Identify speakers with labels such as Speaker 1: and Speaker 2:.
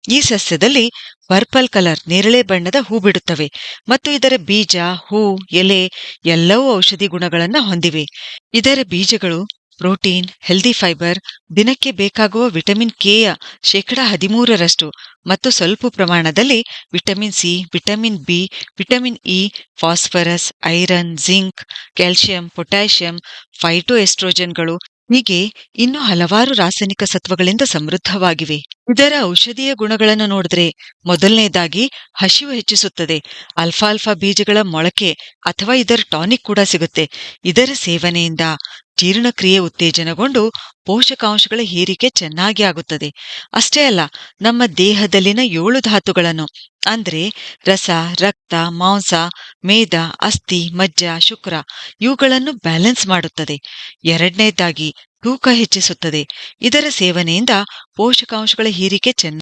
Speaker 1: ಈ ಸಸ್ಯದಲ್ಲಿ purple colour ನೇರಳೆ ಬಣ್ಣದ ಹೂ ಬಿಡುತ್ತವೆ ಮತ್ತು ಇದರ ಬೀಜ, ಹೂ, ಎಲೆ ಎಲ್ಲವೂ ಔಷಧಿ ಗುಣಗಳನ್ನ ಹೊಂದಿವೆ. ಇದರ ಬೀಜಗಳು ಪ್ರೋಟೀನ್, ಹೆಲ್ದಿ ಫೈಬರ್, ದಿನಕ್ಕೆ ಬೇಕಾಗುವ ವಿಟಮಿನ್ ಕೆಯ 13% ಮತ್ತು ಸ್ವಲ್ಪ ಪ್ರಮಾಣದಲ್ಲಿ vitamin C, vitamin B, vitamin E, phosphorus, iron, zinc, calcium, potassium, ಫೈಟೋಎಸ್ಟ್ರೋಜನ್ಗಳು ಹೀಗೆ ಇನ್ನೂ ಹಲವಾರು ರಾಸಾಯನಿಕ ಸತ್ವಗಳಿಂದ ಸಮೃದ್ಧವಾಗಿವೆ. ಇದರ ಔಷಧೀಯ ಗುಣಗಳನ್ನು ನೋಡಿದ್ರೆ ಮೊದಲನೇದಾಗಿ ಹಸಿವು ಹೆಚ್ಚಿಸುತ್ತದೆ. ಅಲ್ಫಾಲ್ಫಾ ಬೀಜಗಳ ಮೊಳಕೆ ಅಥವಾ ಇದರ ಟಾನಿಕ್ ಕೂಡ ಸಿಗುತ್ತೆ. ಇದರ ಸೇವನೆಯಿಂದ ಜೀರ್ಣಕ್ರಿಯೆ ಉತ್ತೇಜನಗೊಂಡು ಪೋಷಕಾಂಶಗಳ ಹೀರಿಕೆ ಚೆನ್ನಾಗಿ ಆಗುತ್ತದೆ. ಅಷ್ಟೇ ಅಲ್ಲ, ನಮ್ಮ ದೇಹದಲ್ಲಿನ 7 ಧಾತುಗಳನ್ನು ಅಂದ್ರೆ ರಸ, ರಕ್ತ, ಮಾಂಸ, ಮೇದ, ಅಸ್ಥಿ, ಮಜ್ಜ, ಶುಕ್ರ ಇವುಗಳನ್ನು ಬ್ಯಾಲೆನ್ಸ್ ಮಾಡುತ್ತದೆ. ಎರಡನೇದಾಗಿ ತೂಕ ಹೆಚ್ಚಿಸುತ್ತದೆ. ಇದರ ಸೇವನೆಯಿಂದ ಪೋಷಕಾಂಶಗಳ ಹೀರಿಕೆ